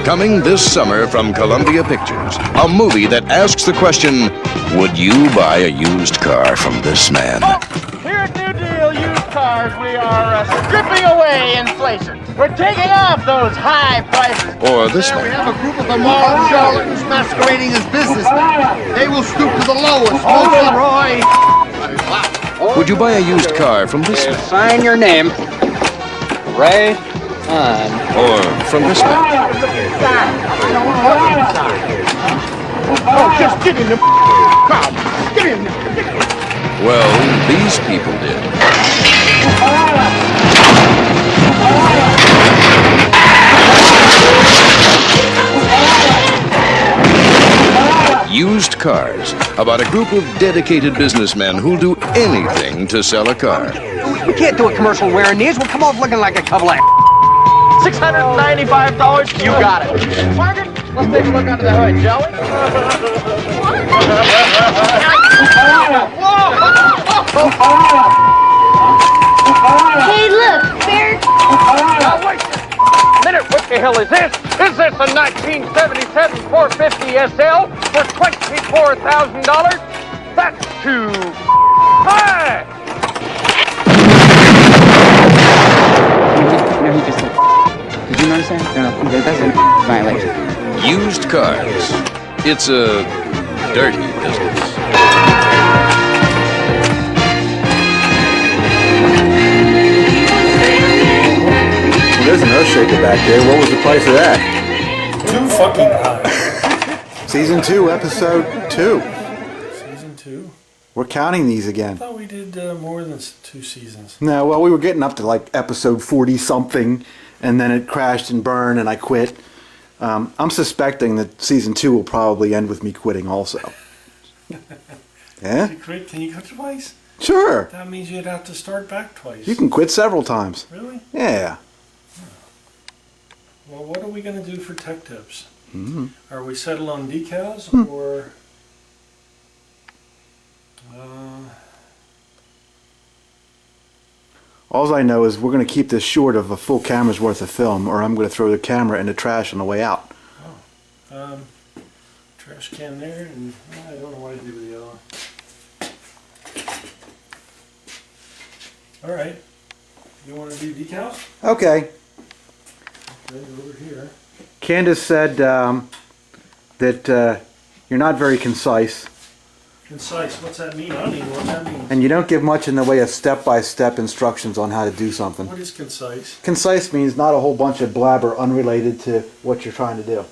Coming this summer from Columbia Pictures, a movie that asks the question, would you buy a used car from this man? Here at New Deal Used Cars, we are stripping away inflation. We're taking off those high prices. Or this We man? have a group of the moral charlatans masquerading as businessmen. They will stoop to the lowest. Mostly, Roy. Would you buy a used car from this man? Sign your name right on. Or from this man? Oh, just get in the crowd. Get in there. Well, these people did. Used Cars, about a group of dedicated businessmen who'll do anything to sell a car. We can't do a commercial wearing these. We'll come off looking like a couple of $695, you got it. Margaret, let's take a look under the hood, shall we? Hey, look, Bear. Now, wait a minute, what the hell is this? Is this a 1977 450 SL for $24,000? That's too high! No, he just said. Did you notice that? No, that's a violation. Used Cars. It's a dirty business. There's an earthshaker back there. What was the price of that? Too fucking high. Season 2, episode 2. Season 2? We're counting these I again. thought we did more than 2 seasons. No, well, we were getting up to like episode 40 something, and then it crashed and burned, and I quit. I'm suspecting that season 2 will probably end with me quitting also. Yeah? Can you quit twice? Sure. That means you'd have to start back twice. You can quit several times. Really? Yeah. Well, what are we going to do for tech tips? Mm-hmm. Are we settled on decals or... All I know is we're going to keep this short of a full camera's worth of film, or I'm going to throw the camera in the trash on the way out. Oh. Trash can there, and I don't know what to do with the other one. Alright. You want to do decals? Okay. Okay, over here. Candace said that you're not very concise, Concise, what's that mean? I don't even know what that means. and you don't give much in the way of step-by-step instructions on how to do something. What is concise? Concise means not a whole bunch of blabber unrelated to what you're trying to do.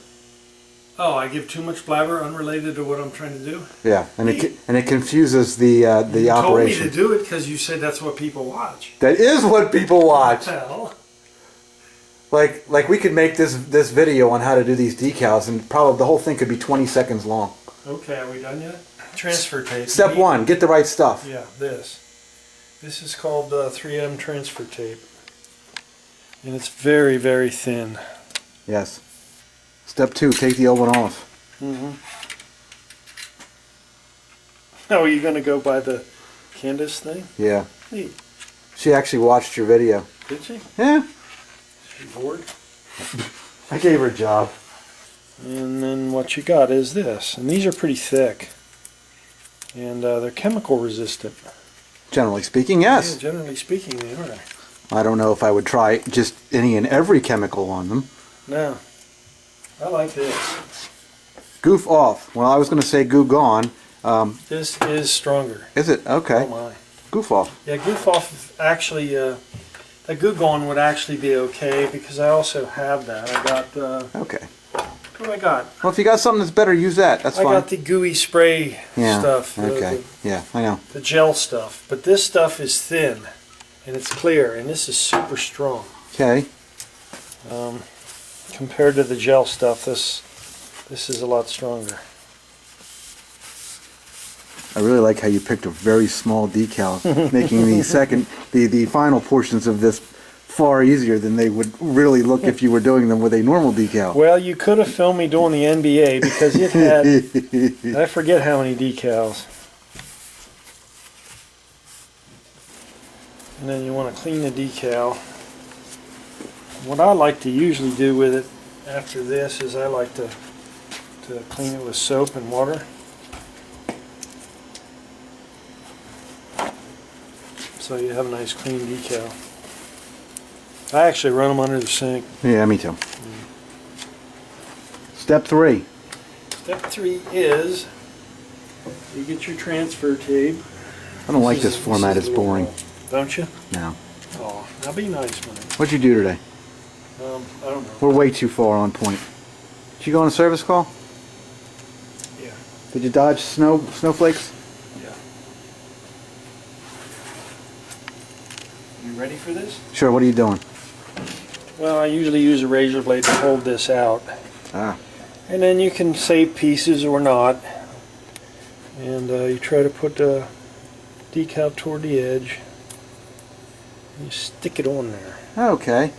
Oh, I give too much blabber unrelated to what I'm trying to do? Yeah, and it confuses the You told me operation. to do it because you said that's what people watch. That is what people watch. Hell. Like we could make this video on how to do these decals, and probably the whole thing could be 20 seconds long. Okay, are we done yet? Transfer tape. Step 1, get the right stuff. Yeah, this. This is called 3M transfer tape. And it's very, very thin. Yes. Step 2, take the old one off. Mm-hmm. Oh, are you going to go by the Candace thing? Yeah. Neat. She actually watched your video. Did she? Yeah. She bored? I gave her a job. And then what you got is this. And these are pretty thick. And they're chemical resistant. Generally speaking, yes. Yeah, generally speaking, they are. I don't know if I would try just any and every chemical on them. No. I like this. Goof off. Well, I was going to say goo gone. This is stronger. Is it? Okay. Oh my. Goof off. Yeah, goof off actually, a goo gone would actually be okay because I also have that. I got, Okay. what do I got? Well, if you got something that's better, use that. That's I fine. got the gooey spray Yeah. stuff. Okay. Yeah, I know. The gel stuff. But this stuff is thin and it's clear and this is super strong. Okay. Compared to the gel stuff, this is a lot stronger. I really like how you picked a very small decal, making the final portions of this far easier than they would really look if you were doing them with a normal decal. Well, you could have filmed me doing the NBA because it had, I forget how many decals. And then you want to clean the decal. What I like to usually do with it after this is I like to clean it with soap and water. So you have a nice clean decal. I actually run them under the sink. Yeah, me too. Step 3. Step 3 is you get your transfer tape. I don't like this format, it's boring. Don't you? No. Oh, now be nice, man. What'd you do today? I don't know. We're way too far on point. Did you go on a service call? Yeah. Did you dodge snowflakes? Yeah. You ready for this? Sure, what are you doing? Well, I usually use a razor blade to hold this out. Ah. And then you can save pieces or not. And you try to put the decal toward the edge. You stick it on there. Okay.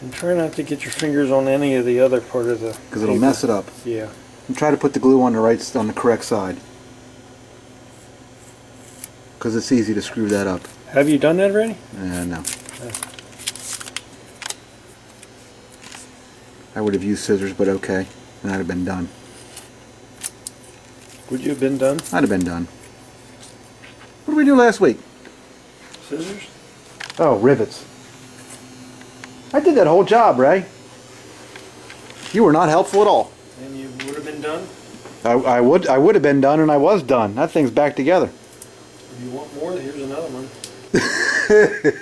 And try not to get your fingers on any of the other part of the Because it'll mess it up. Yeah. And try to put the glue on the correct side. Because it's easy to screw that up. Have you done that already? No. I would have used scissors, but okay. And I'd have been done. Would you have been done? I'd have been done. What did we do last week? Scissors? Oh, rivets. I did that whole job, Ray. You were not helpful at all. And you would have been done? I would have been done, and I was done. That thing's back together. If you want more, here's another one.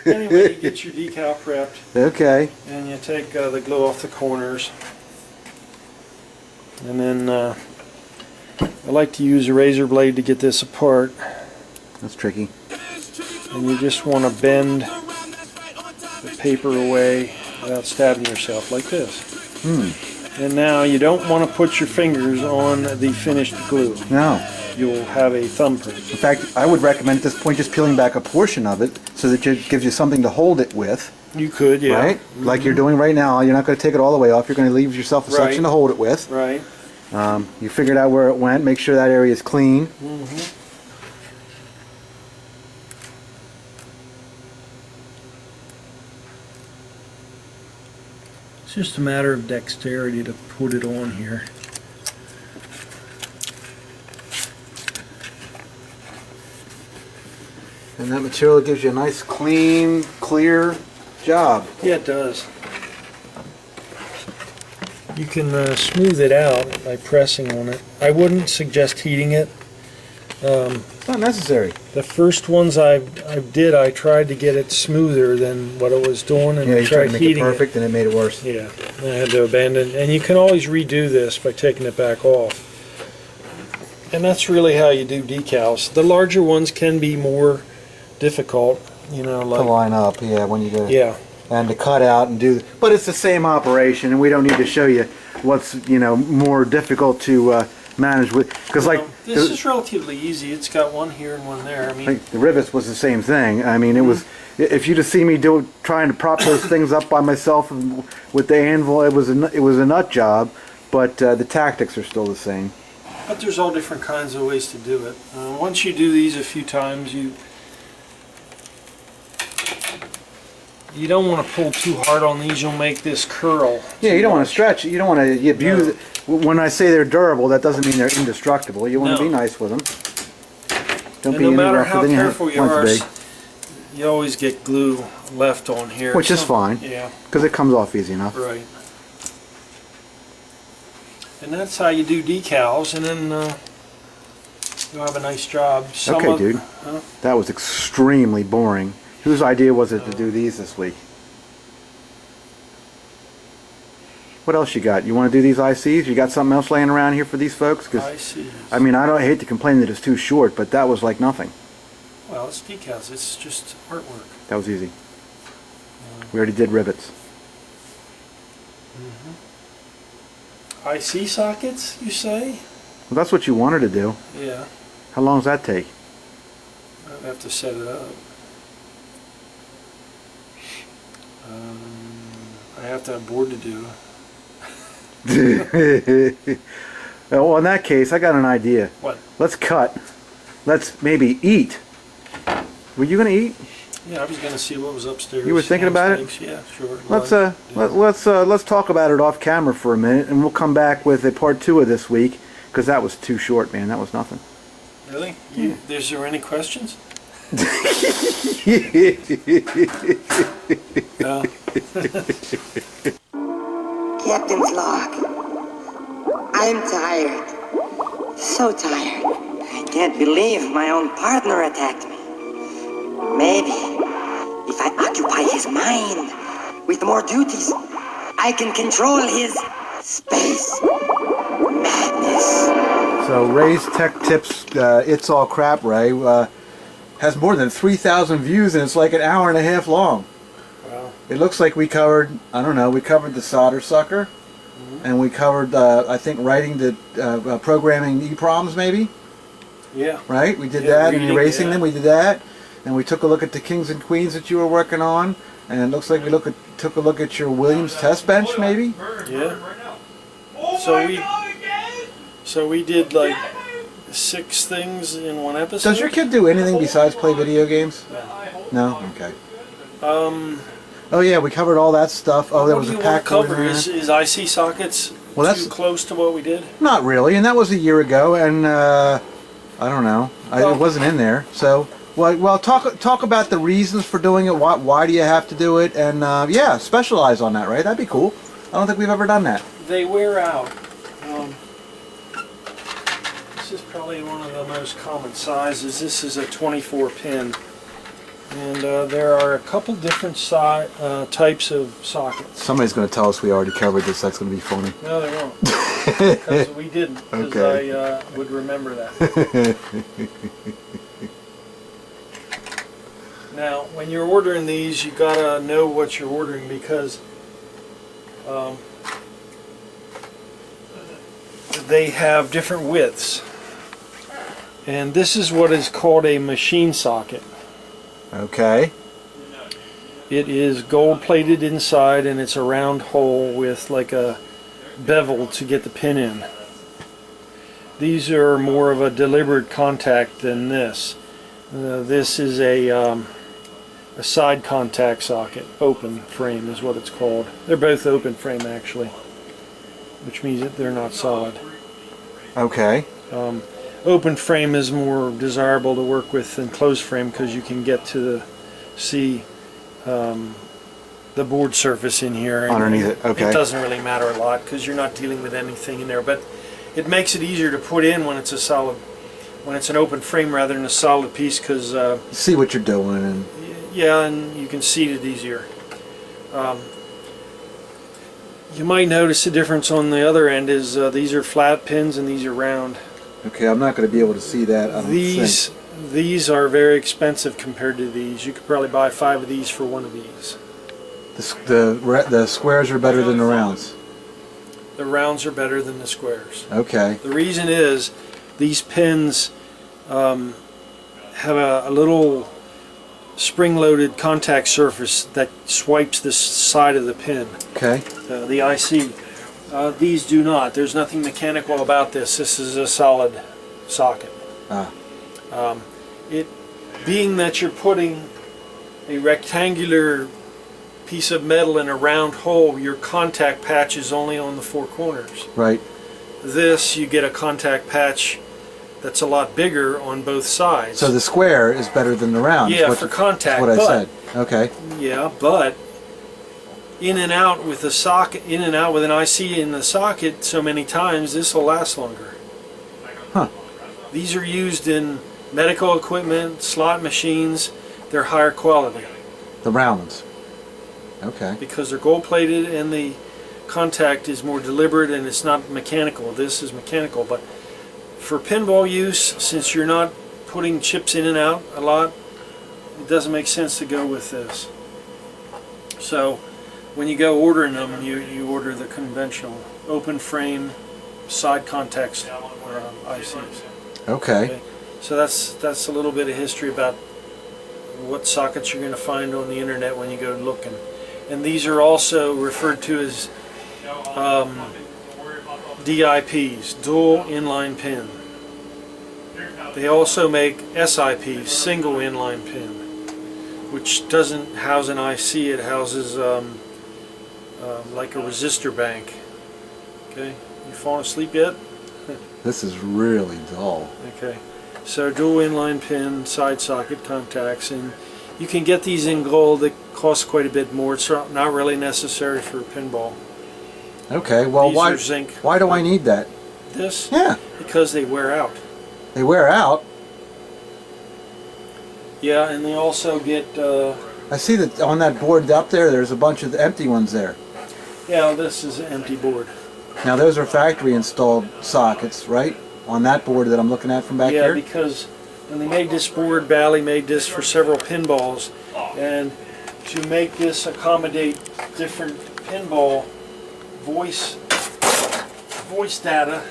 Anyway, you get your decal prepped. Okay. And you take the glue off the corners. And then I like to use a razor blade to get this apart. That's tricky. And you just want to bend the paper away without stabbing yourself like this. And now you don't want to put your fingers on the finished glue. No. You'll have a thumbprint. In fact, I would recommend at this point just peeling back a portion of it so that it gives you something to hold it with. You could, yeah. Right? Like you're doing right now. You're not going to take it all the way off. You're going to leave yourself a section to hold it with. Right. You figured out where it went. Make sure that area is clean. It's just a matter of dexterity to put it on here. And that material gives you a nice, clean, clear job. Yeah, it does. You can smooth it out by pressing on it. I wouldn't suggest heating it. It's not necessary. The first ones I tried to get it smoother than what it was doing, and Yeah, you tried tried to make it heating perfect, and it made it worse. Yeah, I had to abandon. And you can always redo this by taking it back off. And that's really how you do decals. The larger ones can be more difficult, you know, like To line up, yeah, when you go. yeah. And to cut out and do, but it's the same operation, and we don't need to show you what's more difficult to manage with, because like This is relatively easy. It's got one here and one there. I mean, the rivets was the same thing. I mean, it was, if you'd have seen me trying to prop those things up by myself with the anvil, it was a nut job, but the tactics are still the same. but there's all different kinds of ways to do it. Once you do these a few times, you don't want to pull too hard on these. You'll make this curl. Yeah, you don't want to stretch it. You don't want to abuse it. When I say they're durable, that doesn't mean they're indestructible. You want to be nice with them. Don't And be no any matter rougher how than careful you want are, to be. you always get glue left on here. Which is fine. Yeah, Because it comes off easy enough. right. And that's how you do decals, and then you'll have a nice job. Okay, dude. That was extremely boring. Whose idea was it to do these this week? What else you got? You want to do these ICs? You got something else laying around here for these folks? 'Cause, I see. I mean, I hate to complain that it's too short, but that was like nothing. Well, it's decals. It's just artwork. That was easy. We already did rivets. IC sockets, you say? Well, that's what you wanted to do. Yeah. How long does that take? I have to set it up. I have to have board to do. Well, in that case, I got an idea. What? Let's cut. Let's maybe eat. Were you gonna eat? Yeah, I was going to see what was upstairs. You were thinking about it? Yeah, sure. Let's talk about it off camera for a minute, and we'll come back with a part 2 of this week, because that was too short, man. That was nothing. Really? Is there any questions? Captain's log. I'm tired. So tired. I can't believe my own partner attacked me. Maybe if I occupy his mind with more duties, I can control his space madness. So Ray's Tech Tips, It's All Crap, Ray, has more than 3,000 views, and it's like an hour and a half long. Wow. It looks like we covered, I don't know, we covered the solder sucker, and we covered, I think, writing the programming EPROMs, maybe? Yeah. Right? We did Yeah, that, and reading, erasing yeah. them, we did that. And we took a look at the Kings and Queens that you were working on, and it looks like we took a look at your Williams test bench, maybe? Yeah. So we did like 6 things in one episode. Does your kid do anything besides play video games? No? Okay. Oh yeah, we covered all that stuff. Oh, there was a pack cover. Is IC sockets too close to what we did? Not really, and that was a year ago, and I don't know. It wasn't in there, so... Well, talk about the reasons for doing it. Why do you have to do it? And yeah, specialize on that, right? That'd be cool. I don't think we've ever done that. They wear out. This is probably one of the most common sizes. This is a 24 pin, and there are a couple different types of sockets. Somebody's going to tell us we already covered this. That's going to be funny. No, they won't, because we didn't. Because Okay. I would remember that. Now, when you're ordering these, you gotta know what you're ordering, because they have different widths. And this is what is called a machine socket. Okay. It is gold plated inside, and it's a round hole with like a bevel to get the pin in. These are more of a deliberate contact than this. This is a side contact socket. Open frame is what it's called. They're both open frame, actually, which means that they're not solid. Okay. Open frame is more desirable to work with than closed frame, because you can get to see the board surface in here. Underneath it, okay. It doesn't really matter a lot, because you're not dealing with anything in there, but it makes it easier to put in when it's a solid, when it's an open frame rather than a solid piece, because see what you're doing. And yeah, and you can seat it easier. You might notice the difference on the other end is these are flat pins and these are round. okay, I'm not going to be able to see that. I don't think. These are very expensive compared to these. You could probably buy 5 of these for 1 of these. The squares are better than the rounds. The rounds are better than the squares. Okay. The reason is these pins have a little spring-loaded contact surface that swipes the side of the pin. Okay. The IC. These do not. There's nothing mechanical about this. This is a solid socket. Ah. It being that you're putting a rectangular piece of metal in a round hole, your contact patch is only on the 4 corners. Right. This, you get a contact patch that's a lot bigger on both sides. So the square is better than the round. Yeah, for contact. That's what I said. Okay. Yeah, but in and out with the socket, in and out with an IC in the socket so many times, this will last longer. Huh. These are used in medical equipment, slot machines. They're higher quality. The round ones. Okay. Because they're gold plated and the contact is more deliberate and it's not mechanical. This is mechanical, but for pinball use, since you're not putting chips in and out a lot, it doesn't make sense to go with this. So when you go ordering them, you order the conventional open frame side contacts ICs. Okay. So that's a little bit of history about what sockets you're going to find on the internet when you go looking. And these are also referred to as DIPs, dual inline pin. They also make SIPs, single inline pin, which doesn't house an IC, it houses like a resistor bank. Okay, you falling asleep yet? This is really dull. Okay, so dual inline pin, side socket contacts, and you can get these in gold. They cost quite a bit more. It's not really necessary for a pinball. Okay, well, These are zinc. why do I need that? This? Yeah. Because they wear out. They wear out. Yeah, and they also get... I see that on that board up there, there's a bunch of empty ones there. yeah, this is an empty board. Now those are factory installed sockets, right? On that board that I'm looking at from back Yeah, here? because when they made this board, Bally made this for several pinballs, and to make this accommodate different pinball voice data,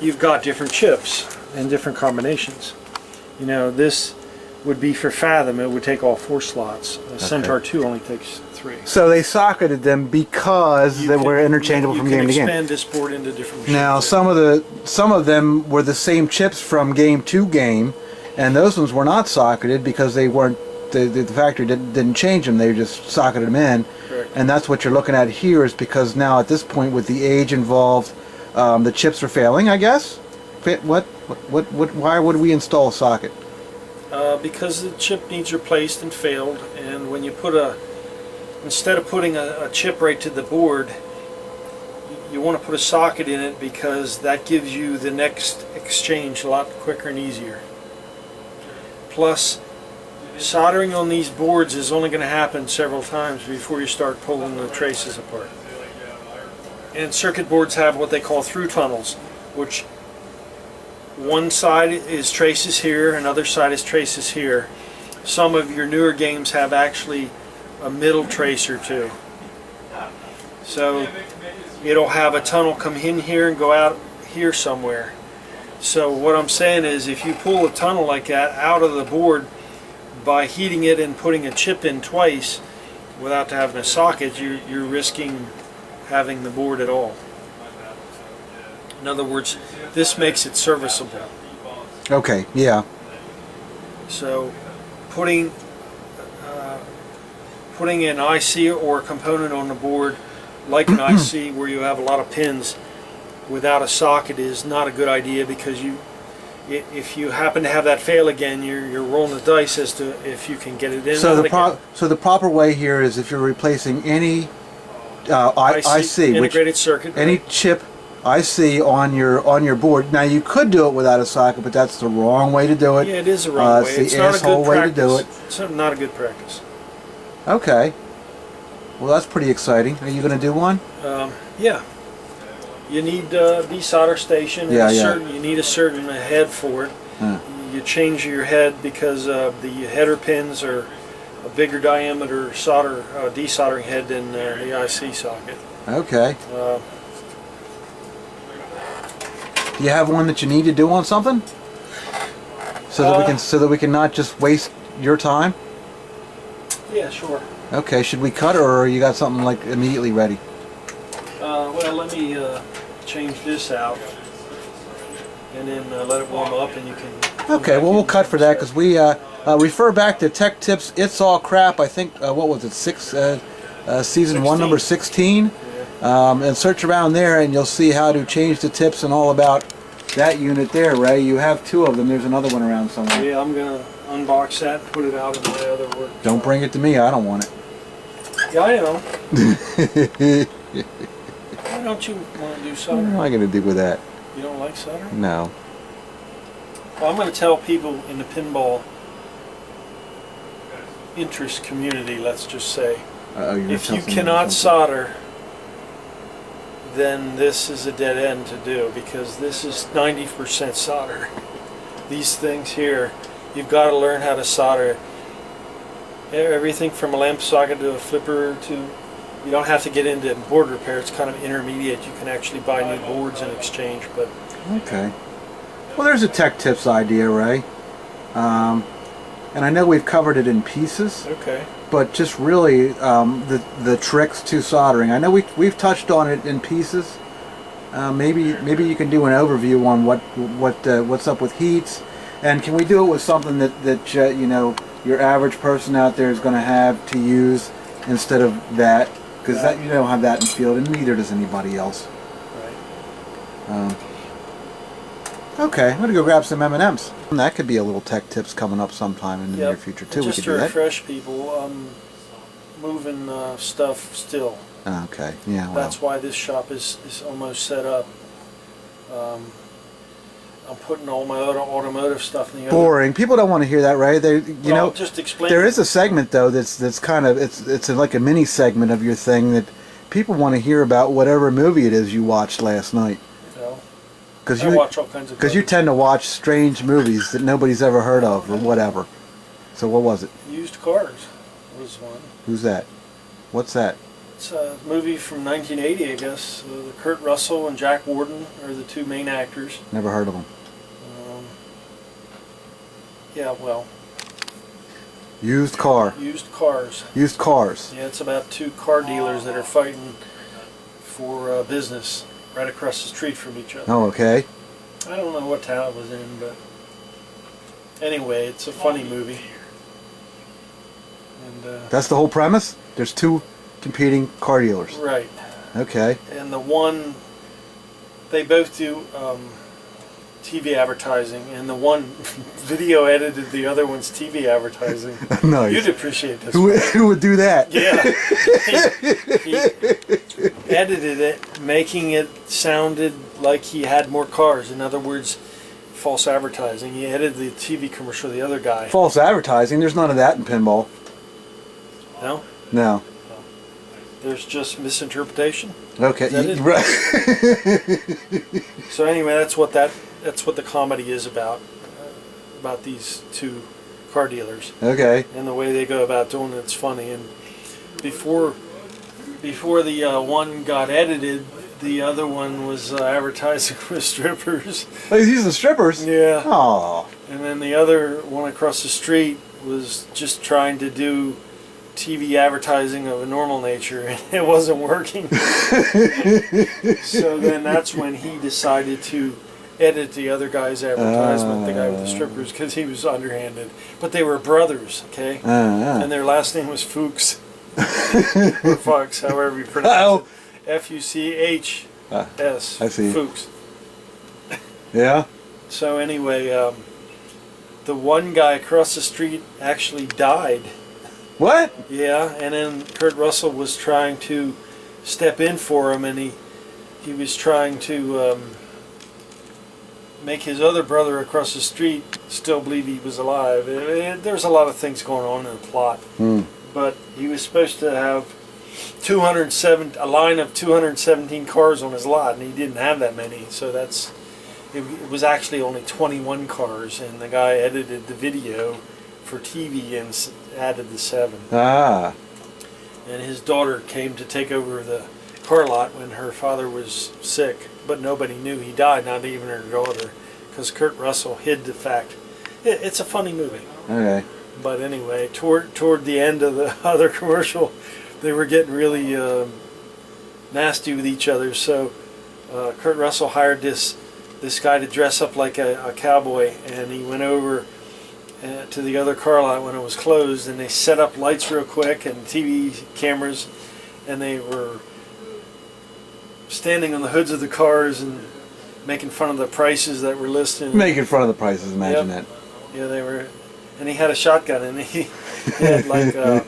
you've got different chips and different combinations. You know, this would be for Fathom, it would take all 4 slots. Centaur 2 only takes 3. So they socketed them because they were interchangeable from game to You game. can expand this board into different machines. Now some of them were the same chips from game to game, and those ones were not socketed because they weren't. The factory didn't change them. They just socketed them in. Correct. And that's what you're looking at here, is because now at this point with the age involved, the chips are failing, I guess. Why would we install a socket? Because the chip needs replaced and failed, and when you put instead of putting a chip right to the board, you want to put a socket in it because that gives you the next exchange a lot quicker and easier. Plus, soldering on these boards is only going to happen several times before you start pulling the traces apart. And circuit boards have what they call through tunnels, which one side is traces here, another side is traces here. Some of your newer games have actually a middle tracer too. So it'll have a tunnel come in here and go out here somewhere. So what I'm saying is, if you pull a tunnel like that out of the board by heating it and putting a chip in twice without having a socket, you're risking having the board at all. In other words, this makes it serviceable. Okay, yeah. So putting an IC or a component on the board like an IC where you have a lot of pins without a socket is not a good idea, because if you happen to have that fail again, you're rolling the dice as to if you can get it in. So the proper way here is, if you're replacing any IC, integrated circuit, any chip IC on your board. Now you could do it without a socket, but that's the wrong way to do it. Yeah, it is the wrong way. It's the not asshole a good way practice. to do it. It's not a good practice. Okay. Well, that's pretty exciting. Are you going to do one? Yeah. You need a desolder station. And you need a certain head for it. You change your head because the header pins are a bigger diameter desoldering head than the IC socket. Okay. Do you have one that you need to do on something? So that we can not just waste your time? Yeah, sure. Okay, should we cut, or you got something like immediately ready? Well, let me change this out and then let it warm up, and you can... Okay, well, we'll cut for that, because we refer back to Tech Tips It's All Crap, I think, what was it, season 16. 1, number 16? Yeah. And search around there, and you'll see how to change the tips and all about that unit there, Ray. You have 2 of them. There's another one around somewhere. Yeah, I'm going to unbox that and put it out in my other work. Don't bring it to me. I don't want it. Yeah, I know. Why don't you want to do What soldering? am I going to do with that? You don't like soldering? No. Well, I'm going to tell people in the pinball interest community, let's just say, if you cannot solder, then this is a dead end to do, because this is 90% solder. These things here, you've got to learn how to solder. Everything from a lamp socket to a flipper to, you don't have to get into board repair. It's kind of intermediate. You can actually buy new boards in exchange, but Okay. Well, there's a tech tips idea, Ray. And I know we've covered it in pieces. Okay. But just really the tricks to soldering. I know we've touched on it in pieces. Maybe you can do an overview on what's up with heats, and can we do it with something that you know, your average person out there is going to have to use instead of that, because that you don't have that in the field, and neither does anybody else. Right. Okay, I'm gonna go grab some M&Ms. That could be a little tech tips coming up sometime in the near future too. Just we could to do that. refresh people, moving stuff still. Okay, yeah. Well. That's why this shop is almost set up. I'm putting all my other automotive stuff in the boring. People don't want to hear that, right? They, you know, just explain. There is a segment though that's kind of it's like a mini segment of your thing that people want to hear about whatever movie it is you watched last night. Because I watch all kinds of. Because you tend to watch strange movies that nobody's ever heard of or whatever. So what was it? Used Cars was one. Who's that? What's that? It's a movie from 1980, I guess. Kurt Russell and Jack Warden are the two main actors. Never heard of them. Yeah, well. Used car. Used cars. Used cars. Yeah, it's about two car dealers that are fighting for business right across the street from each other. Oh, okay. I don't know what town it was in, but anyway, it's a funny movie. And that's the whole premise? There's two competing car dealers. Right. Okay. And the one, they both do TV advertising, and the one video edited the other one's TV advertising. Nice. You'd appreciate this. Who would do that? Yeah. He edited it, making it sounded like he had more cars. In other words, false advertising. He edited the TV commercial of the other guy. False advertising? There's none of that in pinball. No? No. There's just misinterpretation. Okay. Right. So anyway, that's what the comedy is about these two car dealers. Okay. And the way they go about doing it's funny. And before the one got edited, the other one was advertising with strippers. Oh, he's using strippers? Yeah. Oh. And then the other one across the street was just trying to do TV advertising of a normal nature, and it wasn't working. So then that's when he decided to edit the other guy's advertisement, the guy with the strippers, because he was underhanded. But they were brothers, okay? And their last name was Fuchs. Or Fox, however you pronounce it. F-U-C-H-S. I see. Fuchs. Yeah? So anyway, the one guy across the street actually died. What? Yeah, and then Kurt Russell was trying to step in for him, and he was trying to make his other brother across the street still believe he was alive. There's a lot of things going on in the plot. But he was supposed to have a line of 217 cars on his lot, and he didn't have that many. So it was actually only 21 cars, and the guy edited the video for TV and added the 7. Ah. And his daughter came to take over the car lot when her father was sick, but nobody knew he died, not even her daughter, because Kurt Russell hid the fact. It's a funny movie. Okay. But anyway, toward the end of the other commercial, they were getting really nasty with each other. So Kurt Russell hired this guy to dress up like a cowboy, and he went over to the other car lot when it was closed, and they set up lights real quick and TV cameras, and they were standing on the hoods of the cars and making fun of the prices that were listed. Making fun of the prices, imagine that. Yeah, they were, and he had a shotgun, and he had like a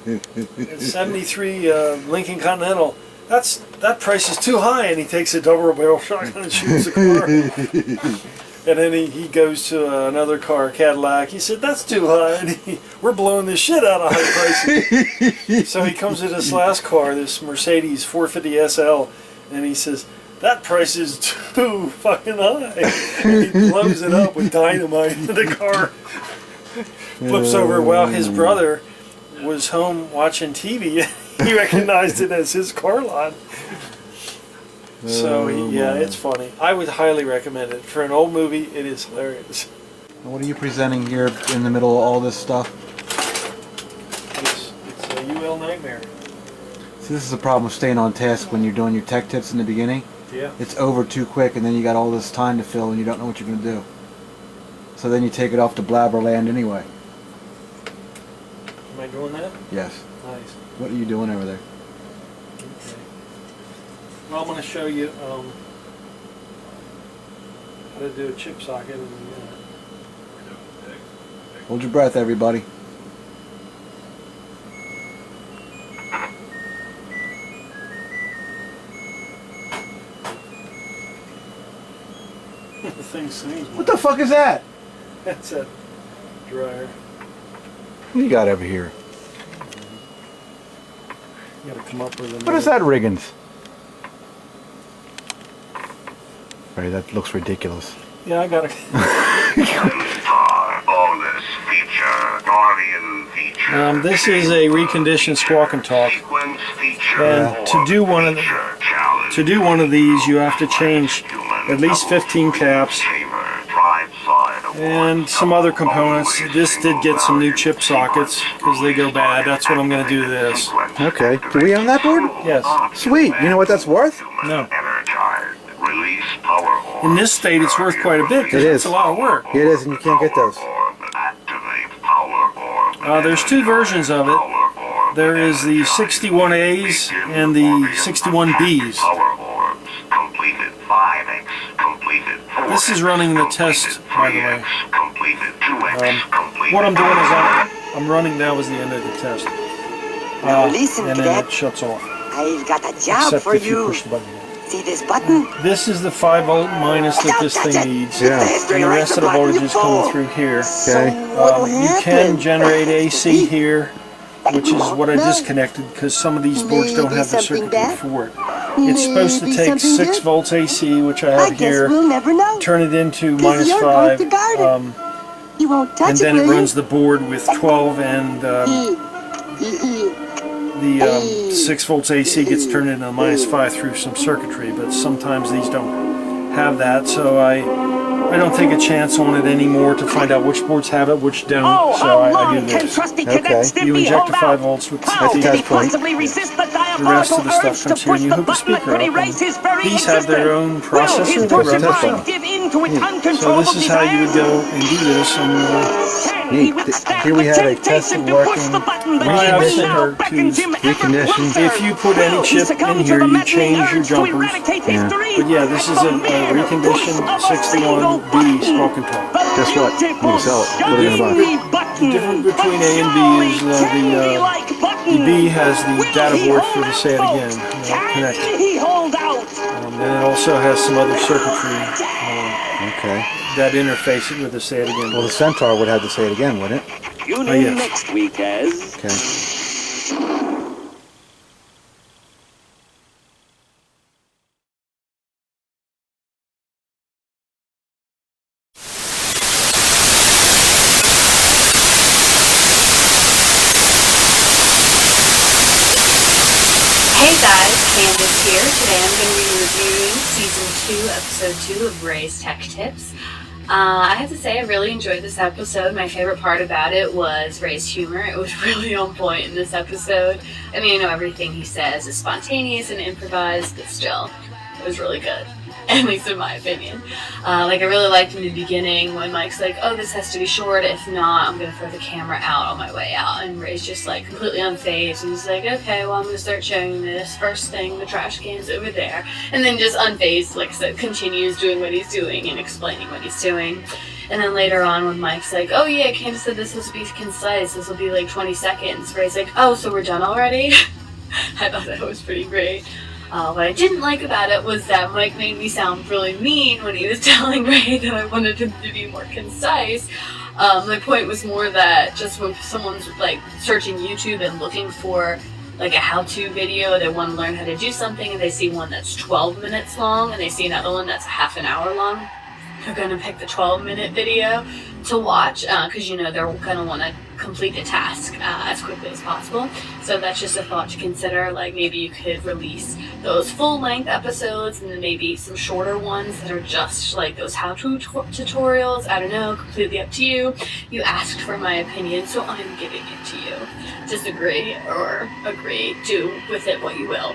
73 Lincoln Continental. That price is too high, and he takes a double barrel shotgun and shoots the car. And then he goes to another car, Cadillac. He said, "That's too high." And we're blowing this shit out of high prices. So he comes to this last car, this Mercedes 450 SL, and he says, "That price is too fucking high." And he blows it up with dynamite in the car. Flips over while his brother was home watching TV. He recognized it as his car lot. So yeah, it's funny. I would highly recommend it. For an old movie, it is hilarious. What are you presenting here in the middle of all this stuff? It's a UL nightmare. See, this is the problem with staying on task when you're doing your tech tips in the beginning. Yeah. It's over too quick, and then you got all this time to fill, and you don't know what you're going to do. So then you take it off to Blabberland anyway. Am I doing that? Yes. Nice. What are you doing over there? Okay. Well, I'm going to show you how to do a chip socket. And, Hold your breath, everybody. the thing sings. What the fuck is that? That's a dryer. What do you got over here? You got to come up with a. What is that, Riggins? Right, that looks ridiculous. Yeah, I got it. This is a reconditioned Squawk and Talk, and to do one of these, you have to change at least 15 caps and some other components. This did get some new chip sockets because they go bad. That's what I'm going to do this. Okay. Do we own that board? Yes. Sweet. You know what that's worth? No. In this state, it's worth quite a bit because it's a lot of work. It is, and you can't get those. There's two versions of it. There is the 61As and the 61Bs. This is running the test, by the way. What I'm doing is I'm running now is the end of the test. And then it shuts off. I've got a job Except for if you you. push the button. See this button? This is the 5-volt minus that this thing needs. Yeah. And the rest of the voltage is coming through here. Okay. You can generate AC here, which is what I disconnected because some of these boards don't have the circuitry for it. It's supposed to take 6 volts AC, which I have here, turn it into minus 5, and then it runs the board with 12 and the 6 volts AC gets turned into minus 5 through some circuitry, but sometimes these don't have that, so I don't take a chance on it anymore to find out which boards have it, which don't, so I do this. Okay. You inject the 5 volts with the test point. The rest of the stuff comes here and you hook a speaker up. And these have their own processor that runs them. So this is how you would go and do this. And, Neat. Here we have a tested working reconditioned. If you put any chip in here, you change your jumpers. Yeah. But yeah, this is a reconditioned 61B Squawk and Talk. Guess what? You can sell it. What are you going to buy? The difference between A and B is the B has the data board for the say it again connected. And it also has some other circuitry Okay. that interface it with the say it again. Well, the Centaur would have to say it again, wouldn't it? Tune in next week as... Okay. Hey guys, Candace here. Today I'm going to be reviewing Season 2, Episode 2 of Ray's Tech Tips. I have to say I really enjoyed this episode. My favorite part about it was Ray's humor. It was really on point in this episode. I mean, I know everything he says is spontaneous and improvised, but still, it was really good. At least in my opinion. Like I really liked in the beginning when Mike's like, oh, this has to be short, if not, I'm going to throw the camera out on my way out. And Ray's just like completely unfazed. And he's like, okay, well, I'm going to start showing this. First thing, the trash can's over there. And then just unfazed, like I said, continues doing what he's doing and explaining what he's doing. And then later on when Mike's like, oh yeah, Candace said this will be concise, this will be like 20 seconds. Ray's like, oh, so we're done already? I thought that was pretty great. What I didn't like about it was that Mike made me sound really mean when he was telling Ray that I wanted him to be more concise. My point was more that just when someone's like searching YouTube and looking for like a how-to video, they want to learn how to do something, and they see one that's 12 minutes long and they see another one that's half an hour long, they're going to pick the 12-minute video to watch because, you know, they're going to want to complete a task as quickly as possible. So that's just a thought to consider. Like maybe you could release those full-length episodes and then maybe some shorter ones that are just like those how-to tutorials. I don't know, completely up to you. You asked for my opinion, so I'm giving it to you. Disagree or agree, do with it what you will.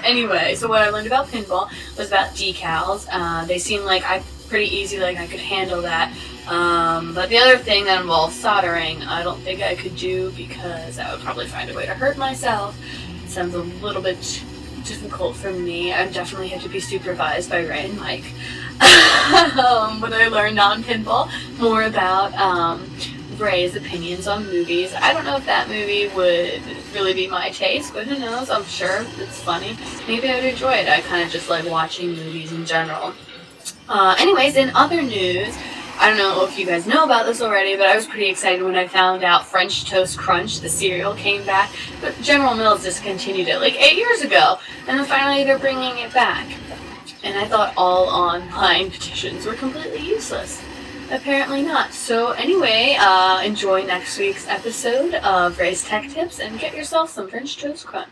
Anyway, so what I learned about pinball was about decals. They seem like pretty easy, like I could handle that. But the other thing that involves soldering, I don't think I could do because I would probably find a way to hurt myself. It sounds a little bit difficult for me. I definitely have to be supervised by Ray and Mike. What I learned on pinball, more about Ray's opinions on movies. I don't know if that movie would really be my taste, but who knows? I'm sure it's funny. Maybe I would enjoy it. I kind of just like watching movies in general. Anyways, in other news, I don't know if you guys know about this already, but I was pretty excited when I found out French Toast Crunch, the cereal, came back. But General Mills discontinued it like 8 years ago, and then finally they're bringing it back. And I thought all online petitions were completely useless. Apparently not. So anyway, enjoy next week's episode of Ray's Tech Tips and get yourself some French Toast Crunch.